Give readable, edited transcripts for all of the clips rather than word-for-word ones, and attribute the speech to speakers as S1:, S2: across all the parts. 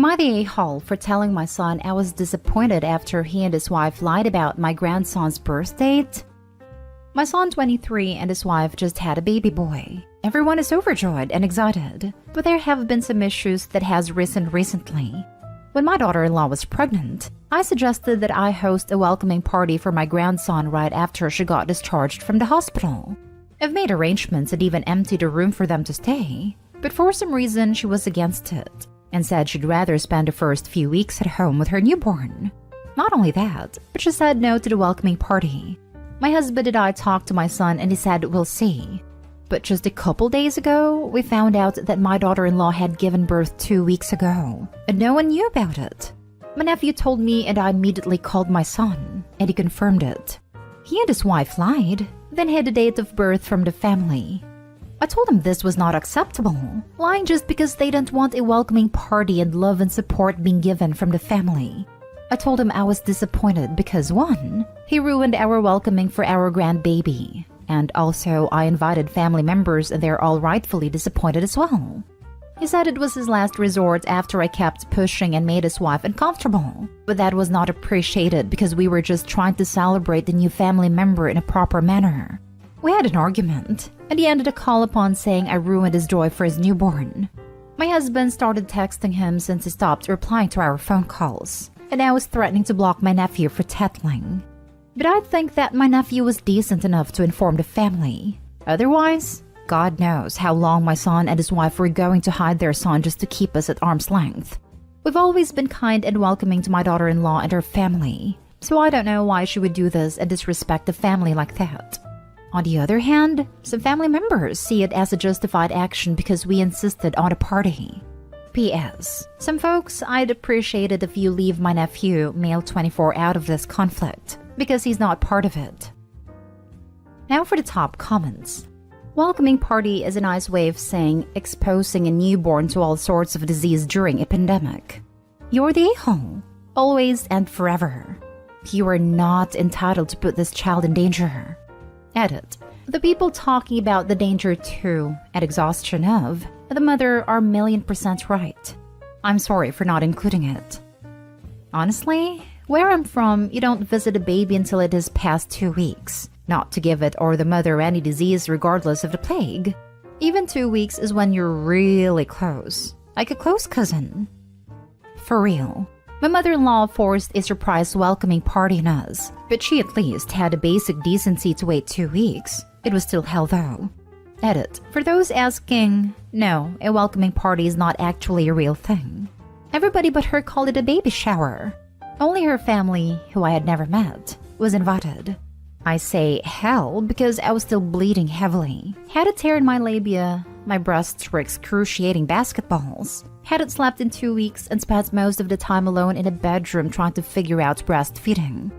S1: Am I the a-hole for telling my son I was disappointed after he and his wife lied about my grandson's birth date? My son, 23, and his wife just had a baby boy. Everyone is overjoyed and excited, but there have been some issues that has risen recently. When my daughter-in-law was pregnant, I suggested that I host a welcoming party for my grandson right after she got discharged from the hospital. I've made arrangements and even emptied a room for them to stay, but for some reason she was against it and said she'd rather spend the first few weeks at home with her newborn. Not only that, but she said no to the welcoming party. My husband and I talked to my son and he said we'll see. But just a couple days ago, we found out that my daughter-in-law had given birth 2 weeks ago, and no one knew about it. My nephew told me and I immediately called my son, and he confirmed it. He and his wife lied, then hid the date of birth from the family. I told him this was not acceptable, lying just because they didn't want a welcoming party and love and support being given from the family. I told him I was disappointed because 1, he ruined our welcoming for our grandbaby, and also I invited family members and they're all rightfully disappointed as well. He said it was his last resort after I kept pushing and made his wife uncomfortable, but that was not appreciated because we were just trying to celebrate the new family member in a proper manner. We had an argument, and he ended the call upon saying I ruined his joy for his newborn. My husband started texting him since he stopped replying to our phone calls, and I was threatening to block my nephew for tattling. But I think that my nephew was decent enough to inform the family. Otherwise, God knows how long my son and his wife were going to hide their son just to keep us at arm's length. We've always been kind and welcoming to my daughter-in-law and her family, so I don't know why she would do this and disrespect the family like that. On the other hand, some family members see it as a justified action because we insisted on a party. P.S. Some folks, I'd appreciate it if you leave my nephew, male 24, out of this conflict, because he's not part of it. Now for the top comments. Welcoming party is a nice way of saying exposing a newborn to all sorts of disease during a pandemic. You're the a-hole, always and forever. You are not entitled to put this child in danger. Edit. The people talking about the danger to and exhaustion of the mother are 1,000,000% right. I'm sorry for not including it. Honestly, where I'm from, you don't visit a baby until it is past 2 weeks, not to give it or the mother any disease regardless of the plague. Even 2 weeks is when you're really close, like a close cousin. For real. My mother-in-law forced a surprise welcoming party on us, but she at least had a basic decency to wait 2 weeks. It was still hell though. Edit. For those asking, no, a welcoming party is not actually a real thing. Everybody but her called it a baby shower. Only her family, who I had never met, was invited. I say hell because I was still bleeding heavily. Had a tear in my labia, my breasts were excruciating basketballs. Hadn't slept in 2 weeks and spent most of the time alone in a bedroom trying to figure out breastfeeding.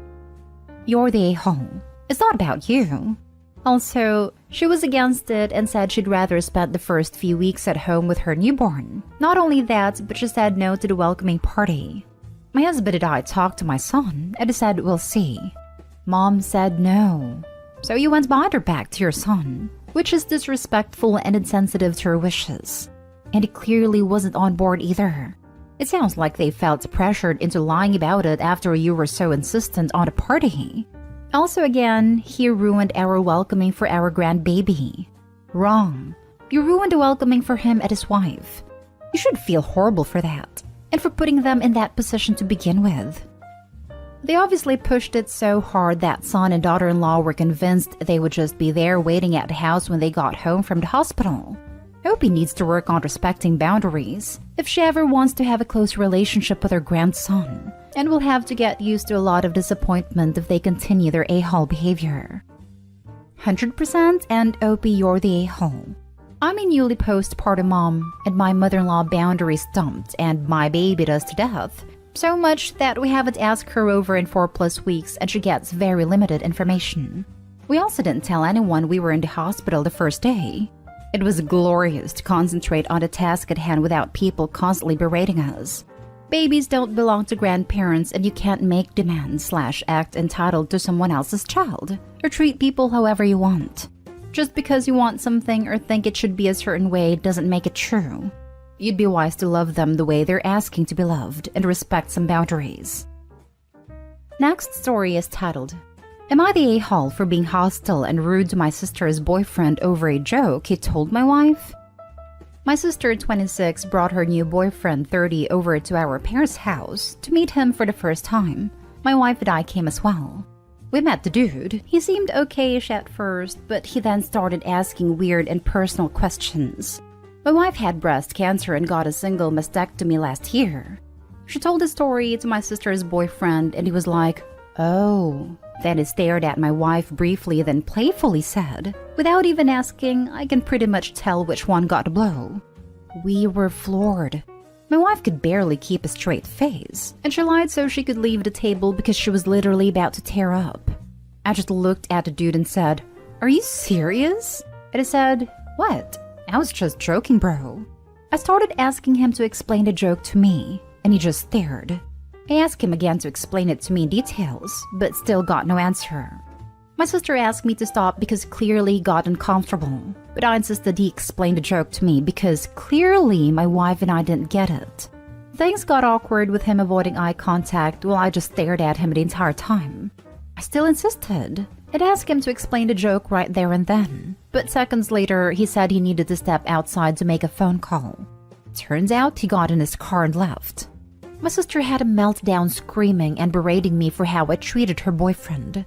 S1: You're the a-hole. It's not about you. Also, she was against it and said she'd rather spend the first few weeks at home with her newborn. Not only that, but she said no to the welcoming party. My husband and I talked to my son and he said we'll see. Mom said no. So you went behind her back to your son, which is disrespectful and insensitive to her wishes. And he clearly wasn't on board either. It sounds like they felt pressured into lying about it after you were so insistent on a party. Also again, he ruined our welcoming for our grandbaby. Wrong. You ruined the welcoming for him and his wife. You should feel horrible for that, and for putting them in that position to begin with. They obviously pushed it so hard that son and daughter-in-law were convinced they would just be there waiting at the house when they got home from the hospital. Opie needs to work on respecting boundaries if she ever wants to have a close relationship with her grandson, and will have to get used to a lot of disappointment if they continue their a-hole behavior. 100% and Opie, you're the a-hole. I'm a newly postpartum mom, and my mother-in-law boundaries dumped, and my baby does to death. So much that we haven't asked her over in 4+ weeks and she gets very limited information. We also didn't tell anyone we were in the hospital the first day. It was glorious to concentrate on the task at hand without people constantly berating us. Babies don't belong to grandparents and you can't make demands/act entitled to someone else's child, or treat people however you want. Just because you want something or think it should be a certain way doesn't make it true. You'd be wise to love them the way they're asking to be loved and respect some boundaries. Next story is titled, Am I the a-hole for being hostile and rude to my sister's boyfriend over a joke he told my wife? My sister, 26, brought her new boyfriend, 30, over to our parents' house to meet him for the first time. My wife and I came as well. We met the dude. He seemed okay-ish at first, but he then started asking weird and personal questions. My wife had breast cancer and got a single mastectomy last year. She told the story to my sister's boyfriend and he was like, "Oh." Then he stared at my wife briefly, then playfully said, "Without even asking, I can pretty much tell which one got a blow." We were floored. My wife could barely keep a straight face, and she lied so she could leave the table because she was literally about to tear up. I just looked at the dude and said, "Are you serious?" And he said, "What? I was just joking, bro." I started asking him to explain the joke to me, and he just stared. I asked him again to explain it to me in details, but still got no answer. My sister asked me to stop because clearly he got uncomfortable, but I insisted he explain the joke to me because clearly my wife and I didn't get it. Things got awkward with him avoiding eye contact while I just stared at him the entire time. I still insisted. I'd asked him to explain the joke right there and then, but seconds later he said he needed to step outside to make a phone call. Turns out he got in his car and left. My sister had a meltdown screaming and berating me for how I treated her boyfriend,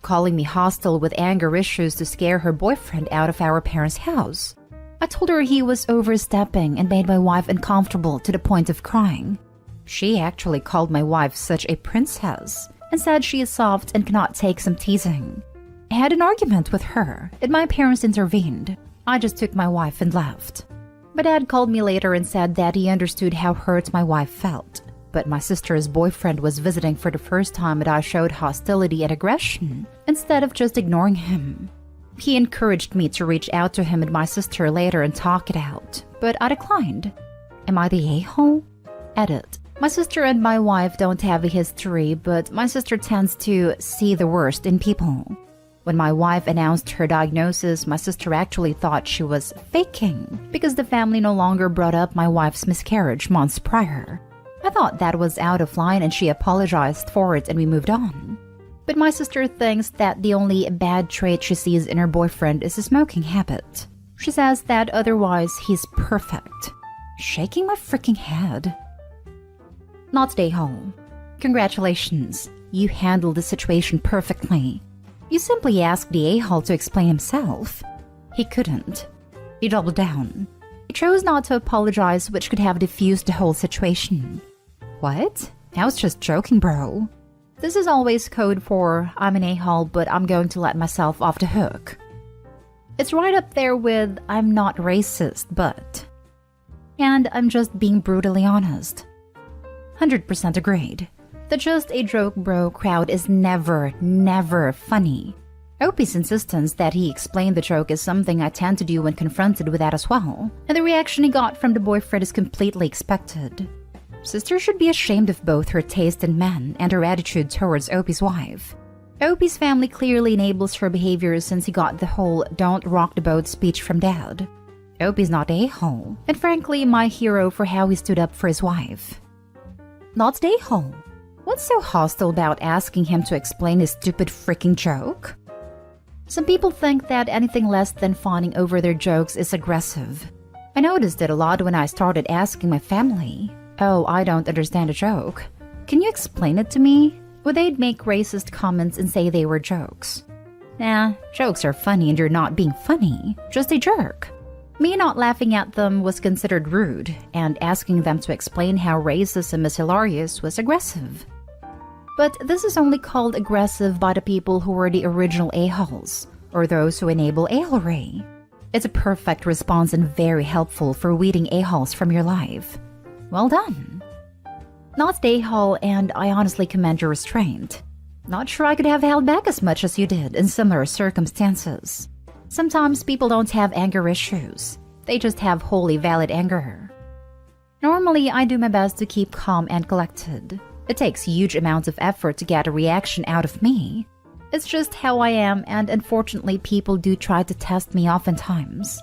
S1: calling me hostile with anger issues to scare her boyfriend out of our parents' house. I told her he was overstepping and made my wife uncomfortable to the point of crying. She actually called my wife such a princess and said she is soft and cannot take some teasing. I had an argument with her and my parents intervened. I just took my wife and left. My dad called me later and said that he understood how hurt my wife felt. But my sister's boyfriend was visiting for the first time and I showed hostility and aggression instead of just ignoring him. He encouraged me to reach out to him and my sister later and talk it out, but I declined. Am I the a-hole? Edit. My sister and my wife don't have a history, but my sister tends to see the worst in people. When my wife announced her diagnosis, my sister actually thought she was faking because the family no longer brought up my wife's miscarriage months prior. I thought that was out of line and she apologized for it and we moved on. But my sister thinks that the only bad trait she sees in her boyfriend is a smoking habit. She says that otherwise he's perfect. Shaking my freaking head. Not stay home. Congratulations, you handled the situation perfectly. You simply asked the a-hole to explain himself. He couldn't. He doubled down. He chose not to apologize, which could have diffused the whole situation. What? I was just joking, bro. This is always code for I'm an a-hole, but I'm going to let myself off the hook. It's right up there with I'm not racist, but... And I'm just being brutally honest. 100% agreed. The just a joke bro crowd is never funny. Opie's insistence that he explained the joke is something I tend to do when confronted with that as well, and the reaction he got from the boyfriend is completely expected. Sister should be ashamed of both her taste in men and her attitude towards Opie's wife. Opie's family clearly enables her behavior since he got the whole "don't rock the boat" speech from dad. Opie's not a-hole, and frankly my hero for how he stood up for his wife. Not a-hole. What's so hostile about asking him to explain his stupid freaking joke? Some people think that anything less than fawning over their jokes is aggressive. I noticed it a lot when I started asking my family, "Oh, I don't understand a joke. Can you explain it to me?" Or they'd make racist comments and say they were jokes. Nah, jokes are funny and you're not being funny, just a jerk. Me not laughing at them was considered rude, and asking them to explain how racism is hilarious was aggressive. But this is only called aggressive by the people who were the original a-holes, or those who enable a-holery. It's a perfect response and very helpful for weeding a-holes from your life. Well done. Not a-hole, and I honestly commend your restraint. Not sure I could have held back as much as you did in similar circumstances. Sometimes people don't have anger issues. They just have wholly valid anger. Normally, I do my best to keep calm and collected. It takes huge amounts of effort to get a reaction out of me. It's just how I am, and unfortunately people do try to test me oftentimes.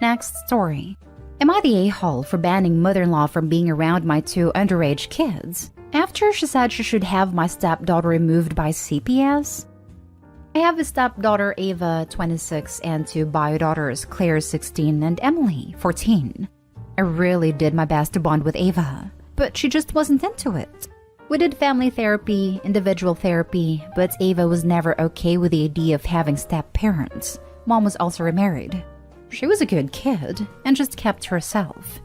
S1: Next story. Am I the a-hole for banning mother-in-law from being around my 2 underage kids? After she said she should have my stepdaughter removed by CPS? I have a stepdaughter, Ava, 26, and 2 bio daughters, Claire, 16, and Emily, 14. I really did my best to bond with Ava, but she just wasn't into it. We did family therapy, individual therapy, but Ava was never okay with the idea of having step-parents. Mom was also remarried. She was a good kid and just kept to herself.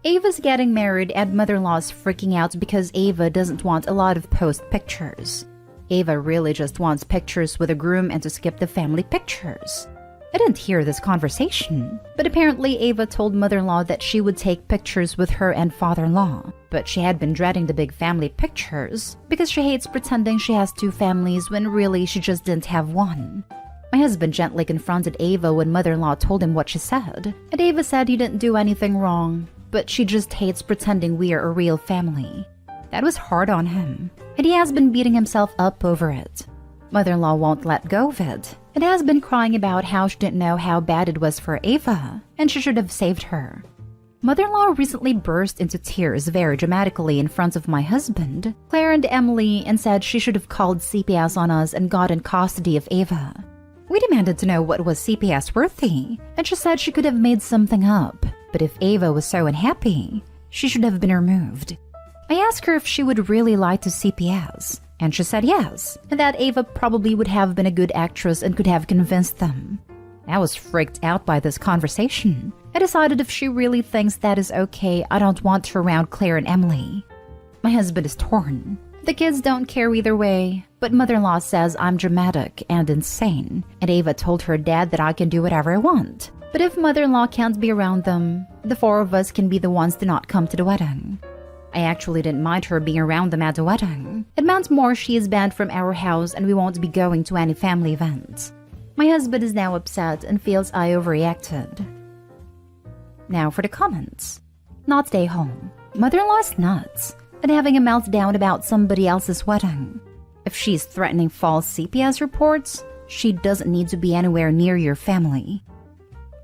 S1: Ava's getting married and mother-in-law's freaking out because Ava doesn't want a lot of post pictures. Ava really just wants pictures with a groom and to skip the family pictures. I didn't hear this conversation, but apparently Ava told mother-in-law that she would take pictures with her and father-in-law, but she had been dreading the big family pictures because she hates pretending she has 2 families when really she just didn't have one. My husband gently confronted Ava when mother-in-law told him what she said, and Ava said he didn't do anything wrong, but she just hates pretending we are a real family. That was hard on him, and he has been beating himself up over it. Mother-in-law won't let go of it, and has been crying about how she didn't know how bad it was for Ava, and she should have saved her. Mother-in-law recently burst into tears very dramatically in front of my husband, Claire, and Emily, and said she should have called CPS on us and gotten custody of Ava. We demanded to know what was CPS worthy, and she said she could have made something up, but if Ava was so unhappy, she should have been removed. I asked her if she would really lie to CPS, and she said yes, and that Ava probably would have been a good actress and could have convinced them. I was freaked out by this conversation. I decided if she really thinks that is okay, I don't want her around Claire and Emily. My husband is torn. The kids don't care either way, but mother-in-law says I'm dramatic and insane, and Ava told her dad that I can do whatever I want. But if mother-in-law can't be around them, the 4 of us can be the ones to not come to the wedding. I actually didn't mind her being around them at the wedding. It meant more she is banned from our house and we won't be going to any family events. My husband is now upset and feels I overreacted. Now for the comments. Not stay home. Mother-in-law is nuts and having a meltdown about somebody else's wedding. If she's threatening false CPS reports, she doesn't need to be anywhere near your family.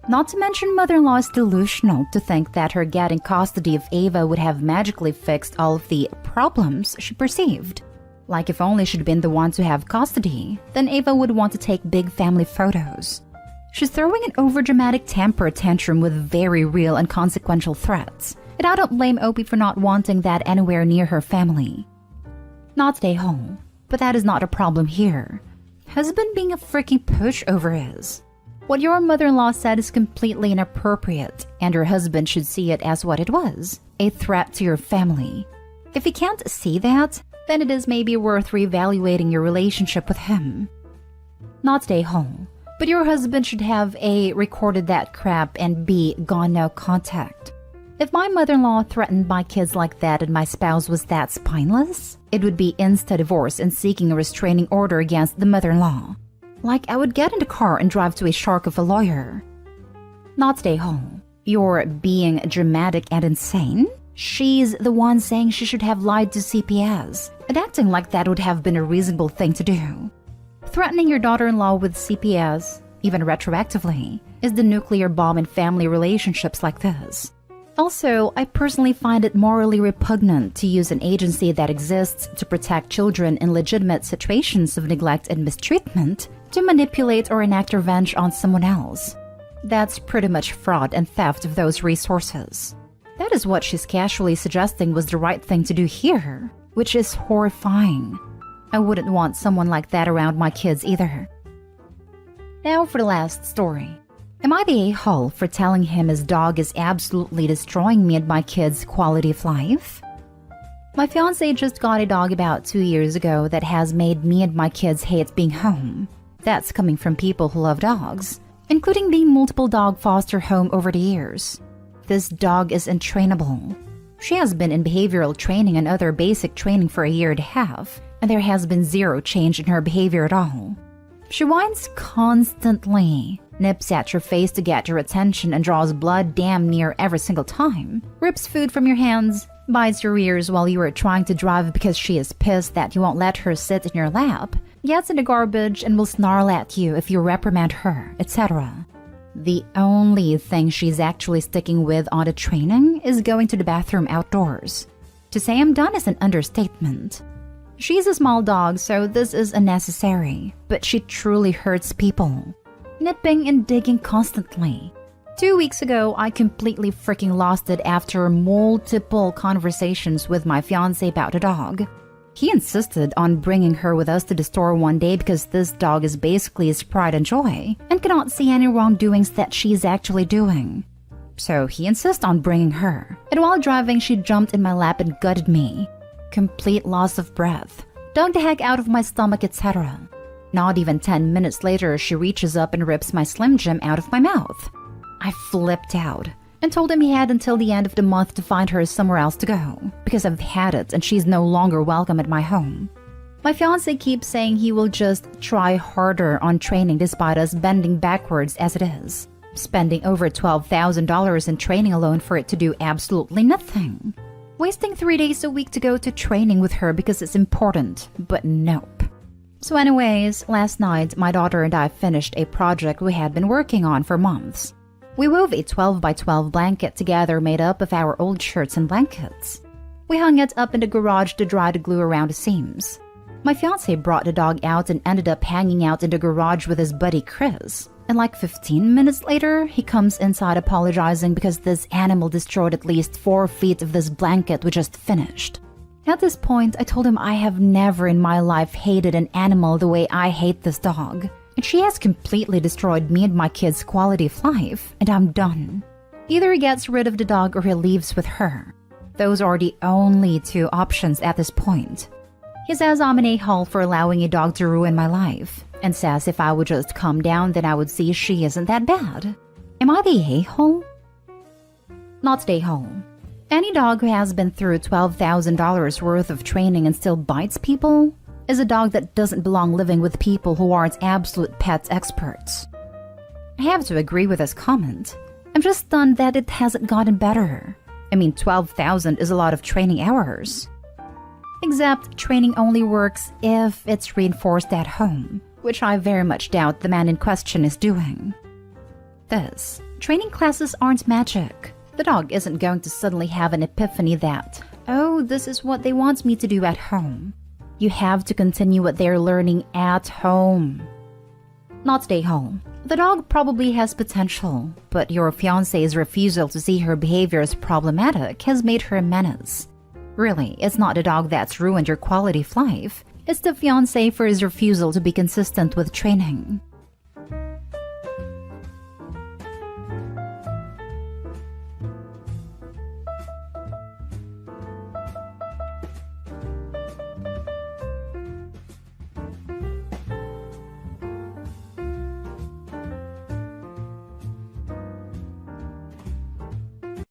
S1: Not to mention mother-in-law is delusional to think that her getting custody of Ava would have magically fixed all of the problems she perceived. Like if only she'd been the one to have custody, then Ava would want to take big family photos. She's throwing an overdramatic temper tantrum with very real and consequential threats, and I don't blame Opie for not wanting that anywhere near her family. Not stay home, but that is not a problem here. Husband being a freaking pushover is. What your mother-in-law said is completely inappropriate, and your husband should see it as what it was, a threat to your family. If he can't see that, then it is maybe worth reevaluating your relationship with him. Not stay home, but your husband should have A, recorded that crap, and B, gone no contact. If my mother-in-law threatened my kids like that and my spouse was that spineless, it would be insta-divorce and seeking a restraining order against the mother-in-law. Like I would get in the car and drive to a shark of a lawyer. Not stay home. You're being dramatic and insane? She's the one saying she should have lied to CPS, and acting like that would have been a reasonable thing to do. Threatening your daughter-in-law with CPS, even retroactively, is the nuclear bomb in family relationships like this. Also, I personally find it morally repugnant to use an agency that exists to protect children in legitimate situations of neglect and mistreatment to manipulate or enact revenge on someone else. That's pretty much fraud and theft of those resources. That is what she's casually suggesting was the right thing to do here, which is horrifying. I wouldn't want someone like that around my kids either. Now for the last story. Am I the a-hole for telling him his dog is absolutely destroying me and my kids' quality of life? My fiancé just got a dog about 2 years ago that has made me and my kids hate being home. That's coming from people who love dogs, including the multiple dog foster home over the years. This dog is untrainable. She has been in behavioral training and other basic training for a year and a half, and there has been zero change in her behavior at all. She whines constantly, nips at your face to get your attention and draws blood damn near every single time, rips food from your hands, bites your ears while you are trying to drive because she is pissed that you won't let her sit in your lap, gets in the garbage and will snarl at you if you reprimand her, etc. The only thing she's actually sticking with on the training is going to the bathroom outdoors. To say I'm done is an understatement. She's a small dog, so this is unnecessary, but she truly hurts people. Nipping and digging constantly. 2 weeks ago, I completely freaking lost it after multiple conversations with my fiancé about the dog. He insisted on bringing her with us to the store one day because this dog is basically his pride and joy and cannot see any wrongdoings that she's actually doing. So he insists on bringing her. And while driving, she jumped in my lap and gutted me. Complete loss of breath. Dug the heck out of my stomach, etc. Not even 10 minutes later, she reaches up and rips my Slim Jim out of my mouth. I flipped out and told him he had until the end of the month to find her somewhere else to go because I've had it and she's no longer welcome at my home. My fiancé keeps saying he will just try harder on training despite us bending backwards as it is, spending over $12,000 in training alone for it to do absolutely nothing. Wasting 3 days a week to go to training with her because it's important, but nope. So anyways, last night my daughter and I finished a project we had been working on for months. We wove a 12 by 12 blanket together made up of our old shirts and blankets. We hung it up in the garage to dry the glue around the seams. My fiancé brought the dog out and ended up hanging out in the garage with his buddy Chris. And like 15 minutes later, he comes inside apologizing because this animal destroyed at least 4 feet of this blanket we just finished. At this point, I told him I have never in my life hated an animal the way I hate this dog. And she has completely destroyed me and my kids' quality of life, and I'm done. Either he gets rid of the dog or he leaves with her. Those are the only 2 options at this point. He says I'm an a-hole for allowing a dog to ruin my life, and says if I would just calm down then I would see she isn't that bad. Am I the a-hole? Not the a-hole. Any dog who has been through $12,000 worth of training and still bites people is a dog that doesn't belong living with people who aren't absolute pet experts. I have to agree with this comment. I'm just stunned that it hasn't gotten better. I mean, 12,000 is a lot of training hours. Except training only works if it's reinforced at home, which I very much doubt the man in question is doing. This, training classes aren't magic. The dog isn't going to suddenly have an epiphany that, oh, this is what they want me to do at home. You have to continue what they're learning at home. Not stay home. The dog probably has potential, but your fiancé's refusal to see her behavior as problematic has made her a menace. Really, it's not the dog that's ruined your quality of life. It's the fiancé for his refusal to be consistent with training.